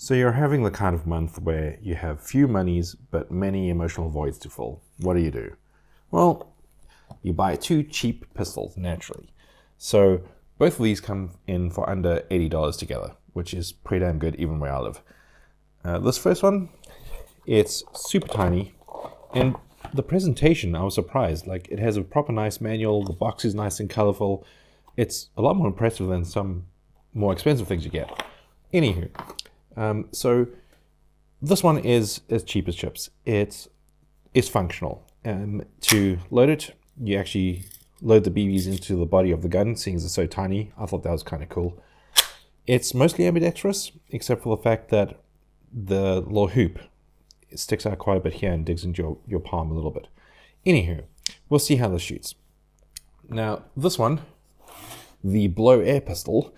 So you're having the kind of month where you have few monies but many emotional voids to fill. What do? Well, you buy 2 cheap pistols, naturally. So both of these come in for under $80 together, which is pretty damn good even where I live. This first one, it's super tiny, and the presentation, I was surprised. Like, it has a proper nice manual, the box is nice and colorful. It's a lot more impressive than some more expensive things you get. Anywho, so this one is as cheap as chips. It's functional. To load it, you actually load the BBs into the body of the gun, seeing as it's so tiny. I thought that was kind of cool. It's mostly ambidextrous, except for the fact that the little hoop sticks out quite a bit here and digs into your palm a little bit. Anywho, we'll see how this shoots. Now, this one, the blow air pistol,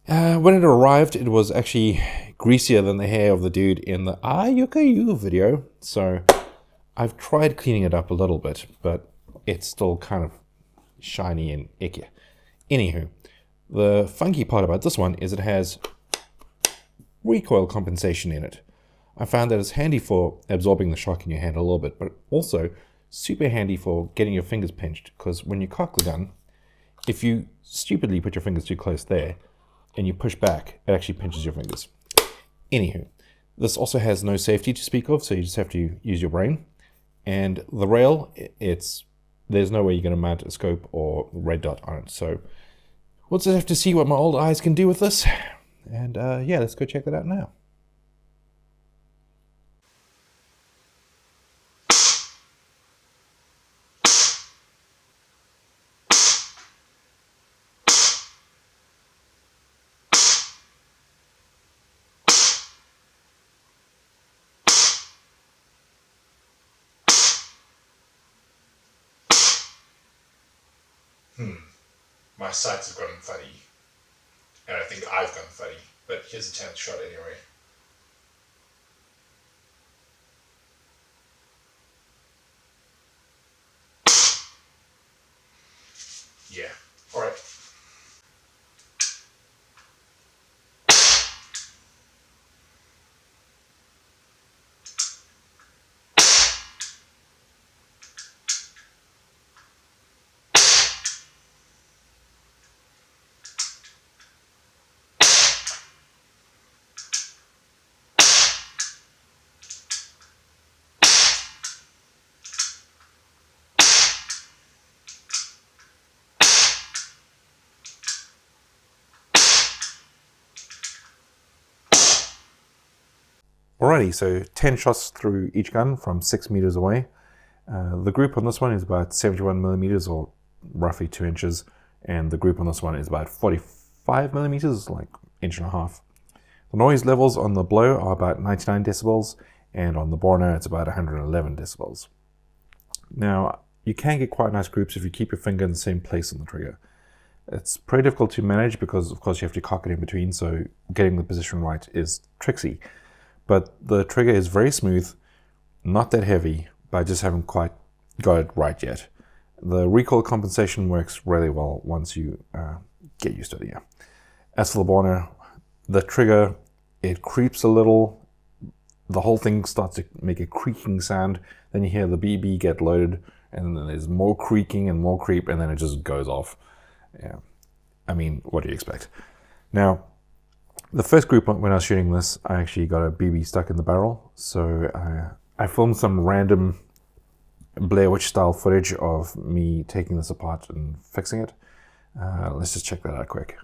when it arrived, it was actually greasier than the hair of the dude in the Airgun video. So I've tried cleaning it up a little bit, but it's still kind of shiny and icky. Anywho, the funky part about this one is it has recoil compensation in it. I found that it's handy for absorbing the shock in your hand a little bit, but also super handy for getting your fingers pinched, because when you cock the gun, if you stupidly put your fingers too close there and you push back, it actually pinches your fingers. Anywho, this also has no safety to speak of, so you just have to use your brain. And the rail, there's no way you're going to mount a scope or red dot on it. So we'll just have to see what my old eyes can do with this. And yeah, let's go check that out now. My sights have gotten funny, and I think I've gone funny, but here's a 10th shot anyway. Yeah, alright. Alrighty, so 10 shots through each gun from 6 meters away. The group on this one is about 71 millimeters, or roughly 2 inches, and the group on this one is about 45 millimeters, like inch and a half. The noise levels on the blow are about 99 decibels, and on the Borner it's about 111 decibels. Now, you can get quite nice groups if you keep your finger in the same place on the trigger. It's pretty difficult to manage because, of course, you have to cock it in between, so getting the position right is tricksy. But the trigger is very smooth, not that heavy, but I just haven't quite got it right yet. The recoil compensation works really well once you get used to it, yeah. As for the Borner, the trigger, it creeps a little. The whole thing starts to make a creaking sound. Then you hear the BB get loaded, and then there's more creaking and more creep, and then it just goes off. Yeah, I mean, what do you expect? Now, the first group, when I was shooting this, I actually got a BB stuck in the barrel. So I filmed some random Blair Witch style footage of me taking this apart and fixing it. Let's just check that out quick.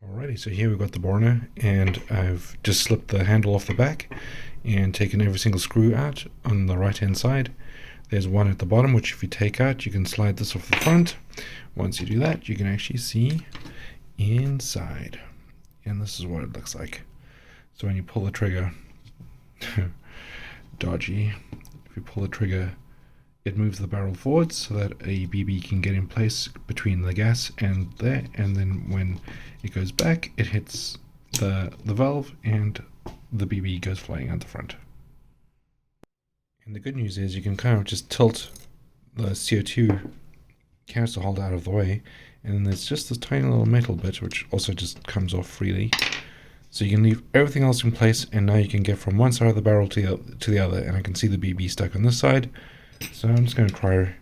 Alrighty, so here we've got the Borner, and I've just slipped the handle off the back and taken every single screw out on the right hand side. There's one at the bottom, which if you take out, you can slide this off the front. Once you do that, you can actually see inside. And this is what it looks like. So when you pull the trigger, dodgy, if you pull the trigger, it moves the barrel forward so that a BB can get in place between the gas and there, and then when it goes back, it hits the valve and the BB goes flying out the front. And the good news is you can kind of just tilt the CO2 canister holder out of the way, and then there's just this tiny little metal bit which also just comes off freely. So you can leave everything else in place, and now you can get from one side of the barrel to the other, and I can see the BB stuck on this side. So I'm just going to try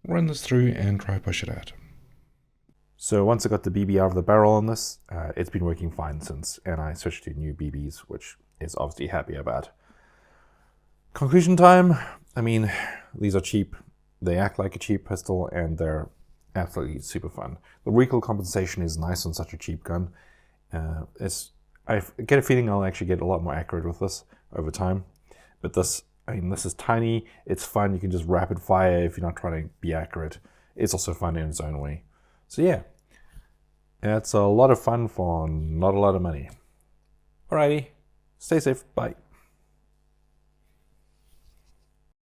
run this through and try push it out. So once I got the BB out of the barrel on this, it's been working fine since, and I switched to new BBs, which is obviously happy about. Conclusion time. I mean, these are cheap. They act like a cheap pistol, and they're absolutely super fun. The recoil compensation is nice on such a cheap gun. I get a feeling I'll actually get a lot more accurate with this over time. But this, I mean, this is tiny. It's fun. You can just rapid fire if you're not trying to be accurate. It's also fun in its own way. So yeah, it's a lot of fun for not a lot of money. Alrighty, stay safe. Bye.